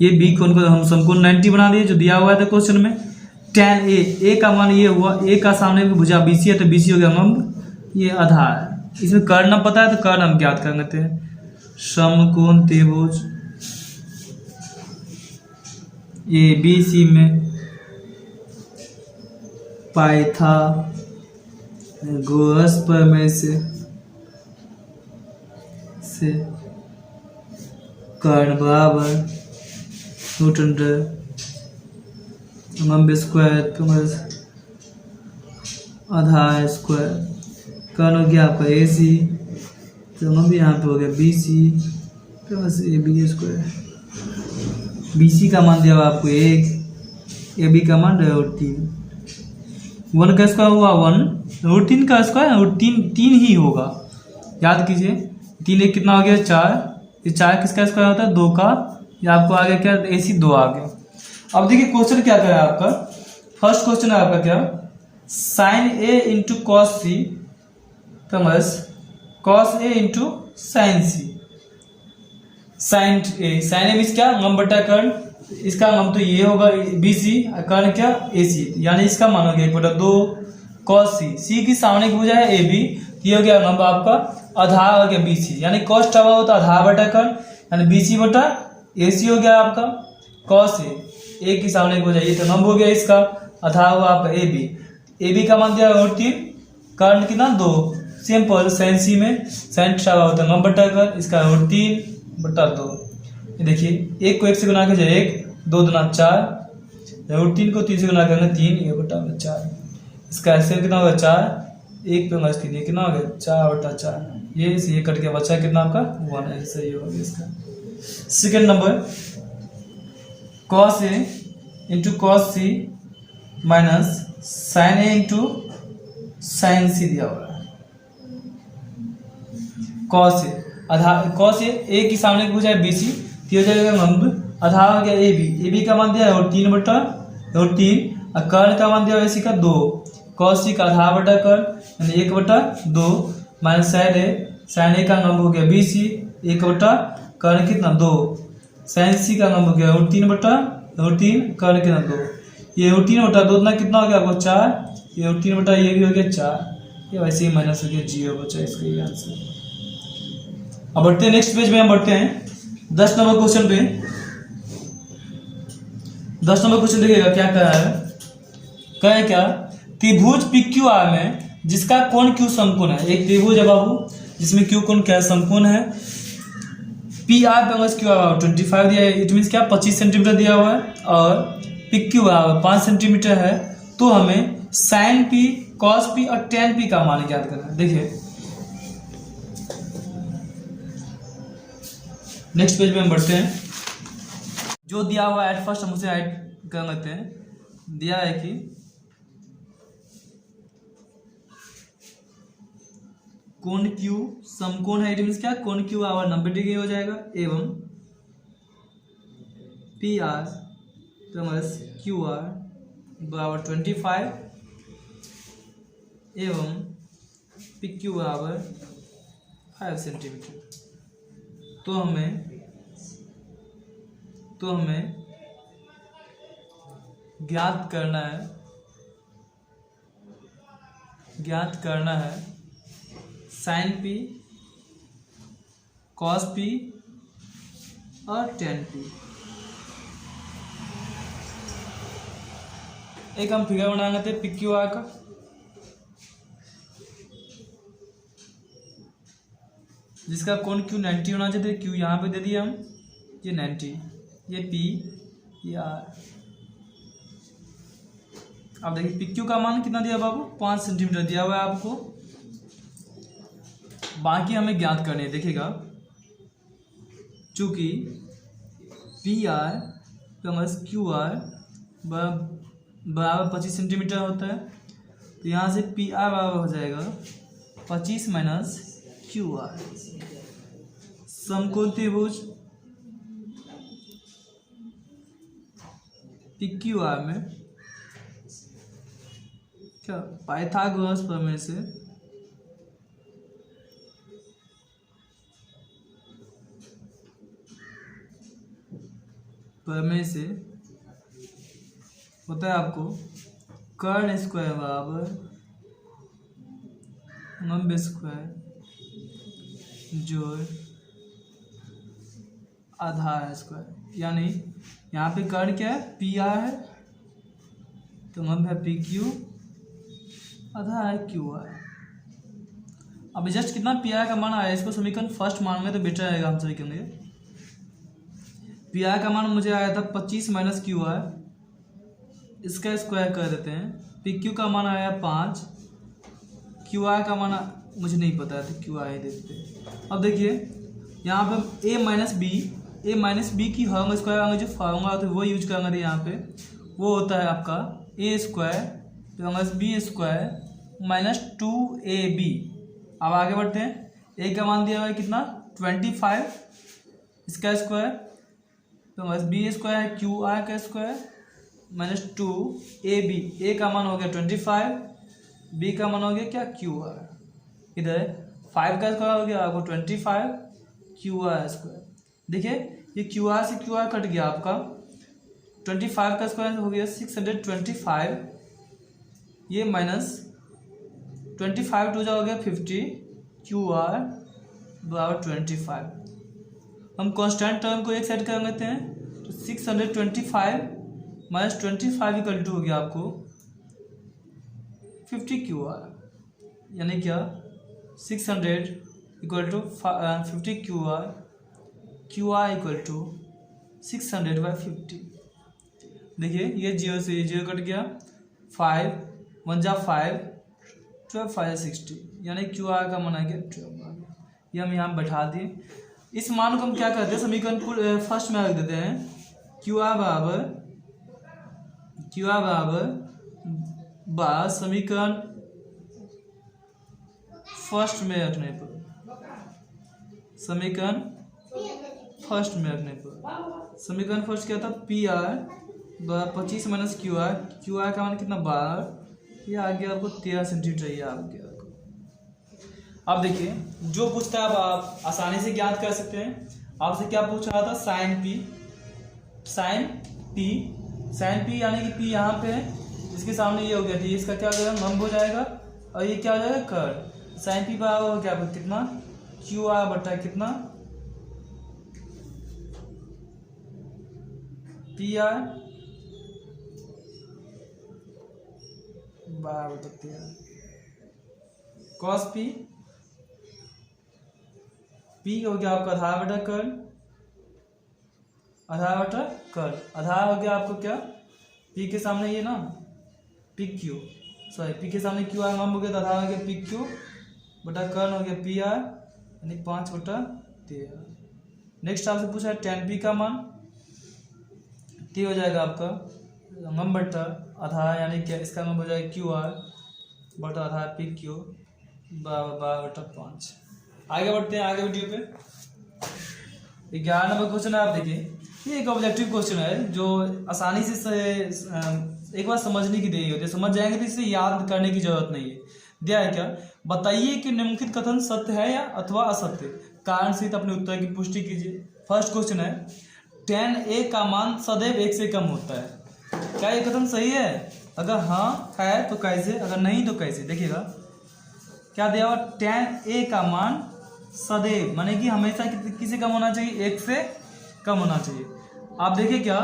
ये बी कोण को हम समकोण 90 बना दिए जो दिया हुआ था क्वेश्चन में। tan ए का मान ये हुआ, ए का सामने की भुजा बी सी है तो बी सी हो गया लंब, ये आधार। इसमें कर्ण पता है तो कर्ण हम ज्ञात कर लेते हैं। समकोण त्रिभुज ए बी सी में पाइथागोरस प्रमेय से कर्ण बराबर रूट अंडर लंबे स्क्वायर प्लस आधा स्क्वायर, कर्ण हो गया आपका ए सी, तो हम भी यहाँ पे हो गया B C plus A B square. B C का मान दिया हुआ आपको 1, ए बी का मान रूट 3, 1 का स्क्वायर हुआ 1, रूट 3 का स्क्वायर रूट 3 ही होगा, याद कीजिए। 3 1 कितना हो गया 4, ये 4 किसका स्क्वायर होता है 2 का, ये आपको आ गया क्या ए सी 2 आ गया। अब देखिए क्वेश्चन क्या करा है आपका, फर्स्ट क्वेश्चन है आपका क्या, sine A into cos C plus cos A into sine C. Sine A means क्या, लंब बटा कर्ण, इसका लंब तो ये होगा बी सी, कर्ण क्या ए सी, यानी इसका मान हो गया 1/2 कॉस सी, सी की सामने की भुजा है ए बी, ये हो गया लंब आपका आधा हो गया बी सी, यानी कॉस्ट हुआ होता आधा बटा कर्ण, यानी बी सी बटा ए सी हो गया आपका कॉस ए की सामने की भुजा, ये तो लंब हो गया इसका, आधा हुआ आपका ए बी का मान दिया रूट 3, कर्ण कितना 2, सिंपल साइन सी में साइन थीटा होता है लंब बटा कर्ण, इसका रूट 3/2। ये देखिए 1 को 1 से गुना कीजिए 1, 2 दूना 4, रूट 3 को 3 से गुना करेंगे 3, ये बटा 4, इसका ऐसे कितना होगा 4, 1 पे माइनस 3, ये कितना हो गया 4/4, ये कट के बचा कितना आपका 1, ऐसे ही होगा इसका। Second number cos A into cos C minus sine A into sine सी दिया हुआ है। कॉस ए आधा, कॉस ए की सामने की भुजा है बी सी, हो जाएगा लंब, आधा हो गया ए बी का मान दिया है 3 बटा 3, और कर्ण का मान दिया है ए सी का 2, कॉस सी का आधा बटा कर्ण यानी 1/2 माइनस साइन ए का लंब हो गया बी सी 1 बटा कर्ण कितना 2, साइन सी का लंब हो गया √3 कर्ण कितना 2, ये √3/2 ना कितना हो गया आपको 4, ये √3 ये भी हो गया 4, ये वैसे ही माइनस हो गया 0 बचा इसका ये आंसर। अब बढ़ते हैं नेक्स्ट पेज में, हम बढ़ते हैं 10 नंबर क्वेश्चन पे। 10 नंबर क्वेश्चन देखिएगा क्या कह रहा है, कहे क्या, त्रिभुज पी क्यू आर में जिसका कोण क्यू समकोण है, एक त्रिभुज है बाबू जिसमें क्यू कोण क्या समकोण है, P R plus Q R 25 दिया है, इट मीन्स क्या 25 सेंटीमीटर दिया हुआ है, और पी क्यू आर 5 सेंटीमीटर है, तो हमें साइन पी कॉस पी और टेन पी का मान ज्ञात करना है। देखिए नेक्स्ट पेज में हम बढ़ते हैं, जो दिया हुआ है एट फर्स्ट हम उसे ऐड कर लेते हैं। दिया है कि कोण क्यू समकोण है, इट मीन्स क्या कोण क्यू आवर 90 डिग्री हो जाएगा, एवं P R plus Q R बराबर 25 एवं पी क्यू बराबर 5 सेंटीमीटर। तो हमें ज्ञात करना है साइन पी कॉस पी और टेन पी। एक हम फिगर बना लेते हैं पी क्यू आर का, जिसका कोण क्यू 90 होना चाहिए, क्यू यहाँ पे दे दिया हम, ये 90, ये पी, ये आर। अब देखिए पी क्यू का मान कितना दिया बाबू 5 सेंटीमीटर दिया हुआ है आपको, बाकी हमें ज्ञात करने देखिएगा, चूंकि P R plus Q R बराबर 25 सेंटीमीटर होता है, तो यहाँ से पी आर बराबर हो जाएगा 25 माइनस क्यू आर। समकोण त्रिभुज पी क्यू आर में क्या पाइथागोरस प्रमेय से होता है आपको कर्ण स्क्वायर बराबर लंब स्क्वायर जोड़ आधार स्क्वायर, यानी यहाँ पे कर्ण क्या है पी आर है, तो लंब है पी क्यू, आधार है क्यू आर। अब जस्ट कितना पी आर का मान आया, इसको समीकरण फर्स्ट मान में तो बेटर रहेगा हम सभी के लिए। पी आई का मान मुझे आया था 25 माइनस क्यू आई, इसका स्क्वायर कर देते हैं। पी क्यू का मान आया 5, क्यू आई का मान मुझे नहीं पता है तो क्यू आई देखते हैं। अब देखिए यहाँ पे ए माइनस बी की होंगे स्क्वायर होंगे, जो फार्मूला होता है वो यूज करेंगे। यहाँ पे वो होता है आपका A square plus B square minus 2ab। अब आगे बढ़ते हैं। ए का मान दिया हुआ है कितना 25, इसका स्क्वायर प्लस बी स्क्वायर है क्यू आई का स्क्वायर माइनस 2ab। ए का मान हो गया 25, बी का मान हो गया क्या क्यू आई। इधर 5 का स्क्वायर हो गया आपको 25 क्यू आई स्क्वायर। देखिए ये क्यू आर से क्यू आर कट गया आपका, 25 का स्क्वायर हो गया 625, ये माइनस 25 टू जा हो गया 50, क्यू आर बराबर 25। हम कांस्टेंट टर्म को एक साइड कर लेते हैं तो 625 माइनस 25 इक्वल टू हो गया आपको 50 क्यू आर, यानी क्या 600 equal to 50 Q R, Q R equal to 600/50। देखिए ये 0 से 0 कट गया, 5 1 जा 5, 12 5 60, यानी क्यू आर का मान आ गया 12 आ गया। ये हम यहाँ बैठा दिए। इस मान को हम क्या करते हैं समीकरण फर्स्ट में रख देते हैं। क्यू आर बराबर समीकरण फर्स्ट में रखने पर, समीकरण फर्स्ट क्या था P R 25 minus Q R, Q are का मान कितना 12, ये आ गया आपको 13 सेंटीमीटर चाहिए आपके आपको। अब देखिए जो पूछता है अब आप आसानी से ज्ञात कर सकते हैं। आपसे क्या पूछ रहा था साइन पी यानी कि पी यहाँ पे है, इसके सामने ये हो गया ठीक, इसका क्या हो जाएगा लंब हो जाएगा और ये क्या हो जाएगा कर्व। साइन पी बराबर हो गया आपको कितना क्यू आर बटा कितना पी आर बराबर 13 कॉस पी हो गया आपका आधार बटा कर्ल, आधार हो गया आपको क्या पी के सामने ये ना पी क्यू, सॉरी पी के सामने क्यू आर हो गया तो आधार हो गया पी क्यू बटा कर्ल हो गया पी आर, यानी 5/13। नेक्स्ट आपसे पूछा है tan पी का मान, टी हो जाएगा आपका लंब बटा आधार, यानी क्या इसका लंब हो जाएगा क्यू आर बटा आधार पी क्यू 12/5। आगे बढ़ते हैं आगे वीडियो पे। 11 नंबर क्वेश्चन है, आप देखिए ये एक ऑब्जेक्टिव क्वेश्चन है जो आसानी से एक बार समझने की देरी होती है, समझ जाएंगे तो इसे याद करने की जरूरत नहीं है। दिया है क्या, बताइए कि निम्नलिखित कथन सत्य है या अथवा असत्य, कारण सहित अपने उत्तर की पुष्टि कीजिए। फर्स्ट क्वेश्चन है tan a का मान सदैव 1 से कम होता है, क्या ये कथन सही है? अगर हाँ है तो कैसे, अगर नहीं तो कैसे। देखिएगा क्या दिया हुआ tan a का मान सदैव माने कि हमेशा किसी कम होना चाहिए, 1 से कम होना चाहिए। आप देखिए क्या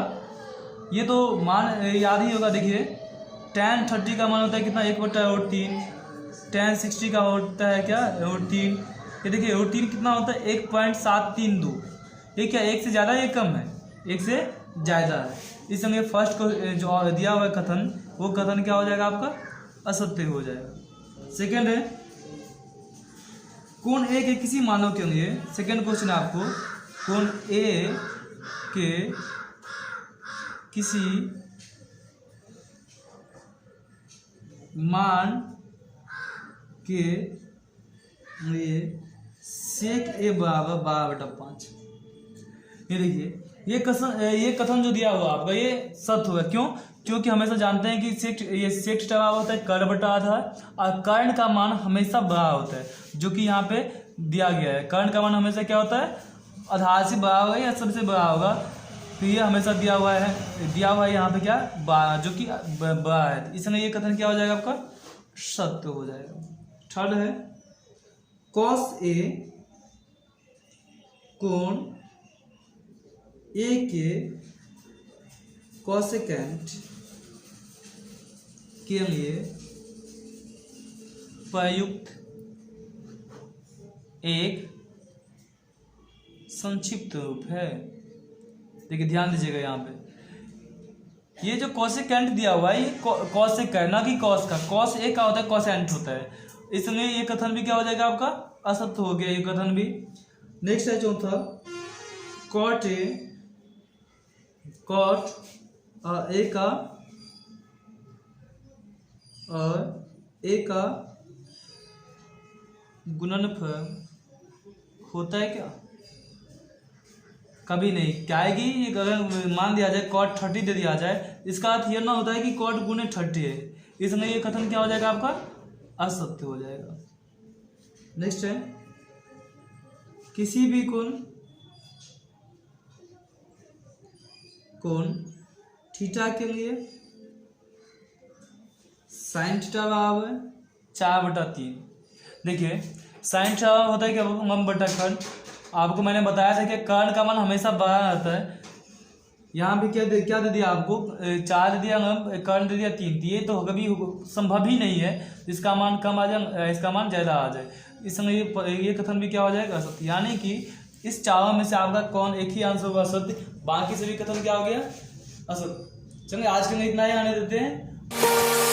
ये तो मान याद ही होगा। देखिए tan 30 का मान होता है कितना 1/3, tan 60 का होता है क्या √3। ये देखिए √3 कितना होता है 1.732। ये क्या 1 से ज़्यादा, ये कम है, 1 से ज़्यादा है। इस समय फर्स्ट को जो दिया हुआ कथन वो कथन क्या हो जाएगा आपका असत्य हो जाएगा। सेकेंड है कोण ए के किसी मानव के लिए, सेकेंड क्वेश्चन है आपको कोण ए के किसी मान के लिए सेक ए बराबर 12/5। ये देखिए ये कथन जो दिया हुआ आपका ये सत्य होगा। क्यों? क्योंकि हमेशा जानते हैं कि सेक बराबर होता है कर्ण बटा आधार, और कर्ण का मान हमेशा बड़ा होता है, जो कि यहाँ पे दिया गया है। कर्ण का मान हमेशा क्या होता है आधार से बड़ा होगा या सबसे बड़ा होगा, तो ये हमेशा दिया हुआ है यहाँ पे क्या जो कि बड़ा है। इसमें ये कथन क्या हो जाएगा आपका सत्य हो जाएगा। थर्ड है कॉस ए कोण ए के कोसेकेंट के लिए प्रयुक्त एक संक्षिप्त रूप है। देखिए ध्यान दीजिएगा यहाँ पे, ये जो कोसेकेंट दिया हुआ है ये कॉसेक का है, ना कि कॉस का। कॉस ए का होता है, कॉसेंट होता है, इसलिए ये कथन भी क्या हो जाएगा आपका असत्य हो गया ये कथन भी। नेक्स्ट है चौथा, कॉट ए, कॉट ए का और ए का गुणनफल होता है क्या? कभी नहीं। क्या है कि अगर मान दिया जाए कॉट 30 दे दिया जाए, इसका अर्थ यह ना होता है कि कॉट गुने 30 है, इसलिए ये कथन क्या हो जाएगा आपका असत्य हो जाएगा। नेक्स्ट है, किसी भी कोण थीटा के लिए साइन थीटा बराबर 4/3। देखिए साइन थीटा होता है क्या, मम बटा कर्ण। आपको मैंने बताया था कि कर्ण का मान हमेशा बड़ा रहता है। यहाँ पे क्या दे दिया आपको, 4 दे दिया, कर्ण दे दिया 3। ये तो कभी संभव ही नहीं है इसका मान कम आ जाए, इसका मान ज़्यादा आ जाए, इसमें ये कथन भी क्या हो जाएगा असत्य। यानी कि इस चारों में से आपका कौन एक ही आंसर होगा सत्य, बाकी सभी कथन क्या हो गया असत्य। चलिए आज के लिए इतना ही आने देते हैं।